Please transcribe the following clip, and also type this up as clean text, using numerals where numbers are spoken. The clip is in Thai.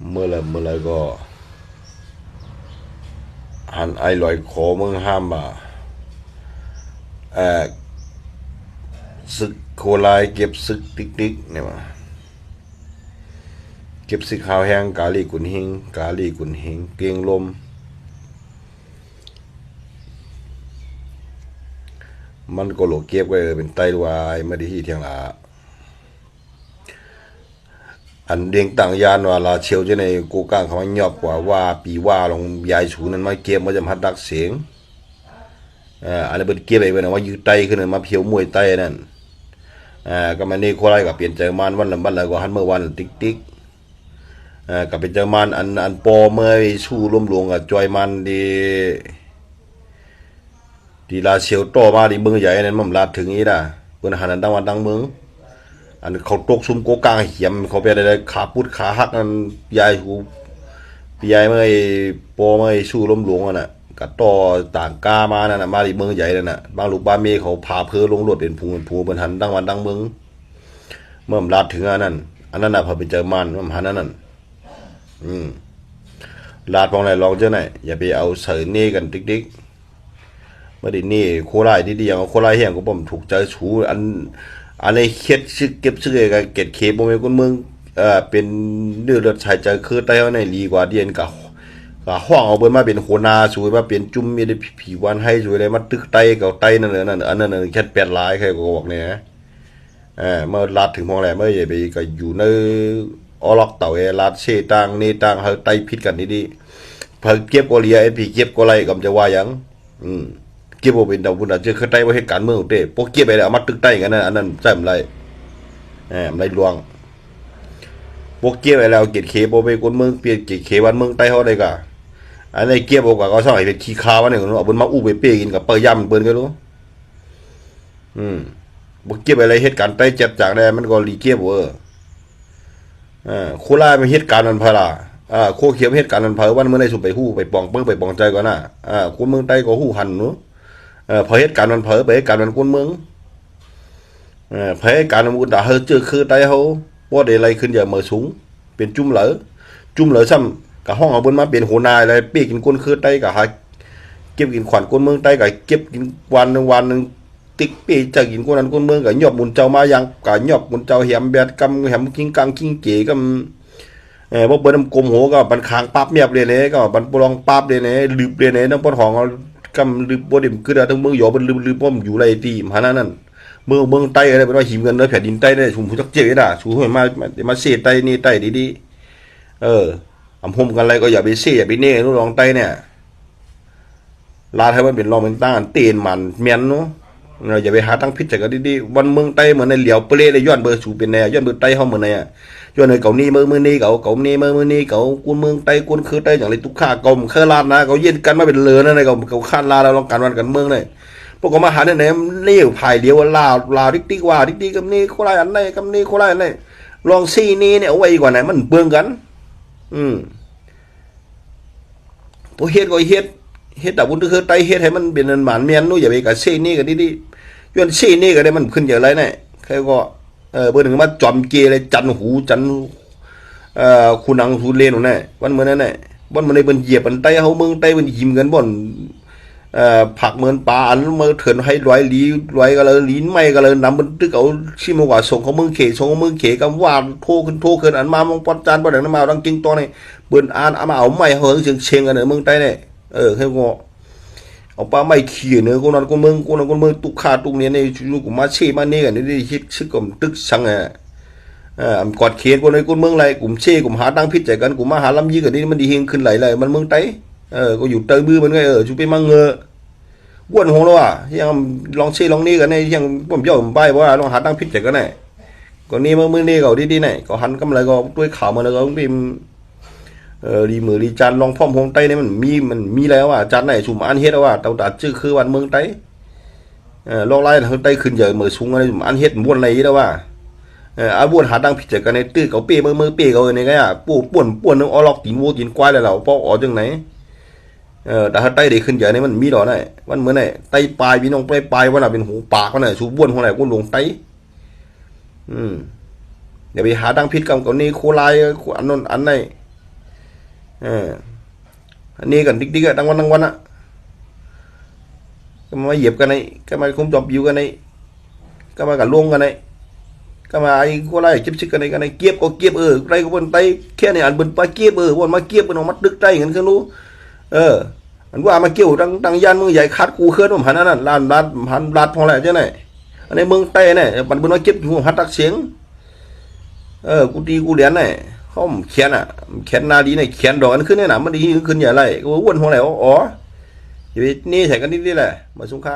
เมื่อไรก็หันไอลอยคอมึงห้ามบ่าเอ่อศึกโคลายเก็บศึกติ๊กเนี่ยมาเก็บศึกขาวแห้งกาลีกุนหิงเกียงลมมันก็โหลเก็บไว้เป็นไตวายไม่ได้ที่เทียงละอันเดียงต่างยานว่าลาเชียวจะในกูก้างเขาหยอบกว่าปีว่าลงยายสูนั้นมาเก็บมาจะพัดดักเสียงอันนี้เป็นเก็บไปเป็นว่ายืดไตขึ้นมาเพียวมวยไตนั่นก็มันนี่โคไรกับเปลี่ยนใจมันวันละก็หันเมื่อวันติ๊กกับเป็นเจอมันอันปอเมื่อสู้ร่วมหลวงกับจอยมันดีลาเชียวต่อมาดีเมืองใหญ่นั้นมันลาถึงนี้ด่ะเพื่อนหันตั้งวันตั้งเมืองอันเขาตกซุ่มโกกลางเหี่ยมเขาไปอะไรขาพุดขาหักนั่นยายหูพี่ยายเมื่อปอเมื่อสู้ร่วมหลวงอ่ะนะกับต่อต่างกามานั่นน่ะมาดีเมืองใหญ่นั่นน่ะบางลูกบ้านเมย์เขาพาเพอลงรถเป็นพูเพื่อนหันตั้งวันตั้งเมืองเมื่อมันลาถึงอันนั้นน่ะพอไปเจอมันมันหันนั่นลาดพองไหนลองเจ้าไหนอย่าไปเอาเสือเน่กันติ๊กไม่ได้นี่โคไลดีๆอย่างโคไลเฮียงก็ผมถูกใจชูอันในเฮ็ดชื่อเก็บชื่อกับเก็ดเคบ่แม่นคนเมืองเป็นเนื้อเลือดชายใจคือไต้เฮาในลีกว่าเดียนกับห้องเอาเบิ่นมาเป็นโคนาสวยมาเป็นจุ่มมีได้ผีวันให้สวยเลยมาตึกไต้กับไต้นั่นอันนั้นแค่8ลายใครก็บอกเนี่ยเมื่อลาดถึงพองไหนเมื่อใหญ่ไปก็อยู่ในออล็อกเต่าลาดเชตังนี่ตังเฮาไต้พิษกันดีๆเพิ่นเก็บก็เลียไอ้พี่เก็บก็ไล่ก็จะว่าหยังเก็บบ่เป็นดาวบุญอาจจะคือไต้ว่าเหตุการณ์เมืองเด้พวกเก็บไปแล้วเอามาตึกไต้กันนั่นอันนั้นใช่มั้ยไรมันได้ลวงพวกเก็บไปแล้วเก็บเคบ่ไปคนเมืองเปลี่ยนเก็บเควันเมืองไต้เฮาได้ก็อันนี้เก็บบ่ก็เขาซ่องให้เป็นขี้คาวันนี้เอาเพิ่นมาอู้ไปเป้กินกับเปิ้ย่ำเปิ้นก็รู้บ่เก็บอะไรเหตุการณ์ไต้จัดจากได้มันก็รีเก็บโคราชมันเหตุการณ์นั้นพะล่ะโคเขียวเหตุการณ์นั้นเพอวันเมื่อได้สุไปฮู้ไปปองเปิ้งไปปองใจก่อนน่ะคนเมืองใต้ก็ฮู้หันเนาะเพอเหตุการณ์มันเพอไปเหตุการณ์มันคนเมืองเพอเหตุการณ์มันอุตส่าห์เฮอเจอคือใต้เฮาบ่ได้ไล่ขึ้นอย่าเมื่อสูงเป็นจุ่มเหลอซ้ำกับห้องเอาเบิ่นมาเป็นโหนายอะไรเปียกินคนคือใต้ก็หาเก็บกินขวัญคนเมืองใต้ก็เก็บกินวันนึงติ๊กเปจะกินคนนั้นคนเมืองก็ยอบมุนเจ้ามายังก็ยอบมุนเจ้าแหมแบดกำแหมกิ้งกังกิ้งเก๋กำบ่เบิ่นกลมโหก็บันคางปั๊บเมียบเลยเนี่ยก็บันปลองปั๊บเลยเนี่ยลืบเลยเนี่ยน้ำปนของกำลืบบ่ได้คือได้ทั้งเมืองหยอบ่ลืบบ่อยู่ไรตีมหานั่นเมืองใต้อะไรเป็นว่าหิมกันเด้อแผ่นดินใต้ได้ชุมผู้จักเจด่ะชูให้มาเสใต้นี่ใต้ดีอำห่มกันอะไรก็อย่าไปเสอย่าไปเน่นู้นรองใต้เนี่ยลาให้มันเป็นรองเป็นตั้งเตียนมันแม่นเนาะอย่าไปหาตั้งพิษจักดีๆวันเมืองใต้เหมือนในเหลียวเปรย์ได้ย้อนเบอร์สูเป็นแน่ย้อนเบอร์ใต้เฮาเหมือนในย้อนในเก่านี้มือนี้เก่านี้มือนี้เก่ากุนเมืองใต้กุนคือใต้อย่างไรตุกข้ากลมเคยลาดนะเขาเย็นกันมาเป็นเรือนั่นในเขาคาดลาแล้วลองการวันกันเมืองเลยพวกเขามาหาเนี่ยเลี้ยวภายเดียวลาวติ๊กว่าติ๊กกับนี่โคราชอันไหนกับนี่โคราชอันไหนลองซี่นี้เนี่ยเอาไว้ก่อนไหนมันเปลืองกันพวกเฮ็ดก็เฮ็ดแต่บุญคือไตเฮ็ดให้มันเป็นหมานเมียนนู้อย่าไปกับซี่นี่กับดีย้อนซี่นี่ก็ได้มันขึ้นอย่างไรเนี่ยใครก็เบอร์หนึ่งมาจอมเกยเลยจันหูคุณนังทุเรนนู่นแน่วันเมื่อนั้นแน่วันเมื่อในบนเหยียบมันไตเขาเมืองไตมันยิ้มกันบ่นผักเหมือนปลาอันเมื่อเถินให้ร้อยก็เลยลิ้นไม่ก็เลยนำมันตึกเอาชิมว่าส่งเขาเมืองเขส่งเขาเมืองเขกำว่าโทขึ้นอันมามองปอนจานบ่ได้นมาดังกิ้งตัวนี่เบิ่นอ่านเอามาเอาไม้เฮอเชียงกันเมืองไตเนี่ยให้ก็เอาปลาไม่ขี้เนื้อคนนั้นคนเมืองตุกขาตุกเนี่ยในลูกมาเช่มาเนี่ยกันนี่คิดซึกกับตึกสังกอดเขียนคนในคนเมืองไรกลุ่มเช่กลุ่มหาตั้งพิษใจกันกลุ่มมาหาลำยี่กันนี่มันดีเฮงขึ้นไหลมันเมืองไตก็อยู่เตยบื้อมันไงชูไปมังบ้วนหัวแล้วยังลองเช่ลองนี่กันในยังผมย่อผมไปว่าลองหาตั้งพิษใจกันไหนก็นี่เมื่อนี่เขาดีไหนก็หันกำไรก็ด้วยข่าวมาแล้วก็พิมดีมือดีจานลองพ่อมพงไตเนี่ยมันมีแล้วจานไหนชุมอันเฮ็ดว่าเต่าตัดชื่อคือวันเมืองไตลองไล่ทางไตขึ้นใหญ่มือสูงอะไรชุมอันเฮ็ดบ้วนอะไรแล้วว่าอาบ้วนหาดังผิดจากกันในตื้อเขาเป้มือเป้เขาเนี่ยไงป่วนนึงอ้อล็อกกินวัวกินควายแล้วเราป้ออ๋อจังไหนแต่ถ้าไตได้ขึ้นใหญ่เนี่ยมันมีดอกไหนวันเมื่อไหนไตปลายพี่น้องปลายวันน่ะเป็นหูปากวันไหนชูบ้วนหัวไหนกูลงไตอย่าไปหาดังผิดกับนี่โคลายอันนั้นอันไหน อันนี้กันติ๊กๆอะตั้งวันอะก็มาเหยียบกันไอ้ก็มาคุมจอบอยู่กันไอ้ก็มากันล่วงกันไอ้ก็มาไอ้ก็ไล่จิบชิกกันไอ้เกียบก็เกียบไรก็บนไตแค่นี้อันบนปลาเกียบวนมาเกียบมันออกมัดดึกไตกันคือรู้อันว่ามาเกี่ยวตั้งยานมือใหญ่คัดกูเคลื่อนผมหันนั่นลาดพอแหละเจ้าไหนอันนี้เมืองไต้เนี่ยปันบนมาเก็บหัวหัดตักเสียงกูตีกูเหรียญเนี่ยเขาเขียนอ่ะเขียนนาดีเนี่ยเขียนดอกอันขึ้นเนี่ยนะมันดีขึ้นอย่าไรกูอ้วนหัวไหนอ๋ออยู่นี่ใส่กันนิดๆแหละมาสุขะ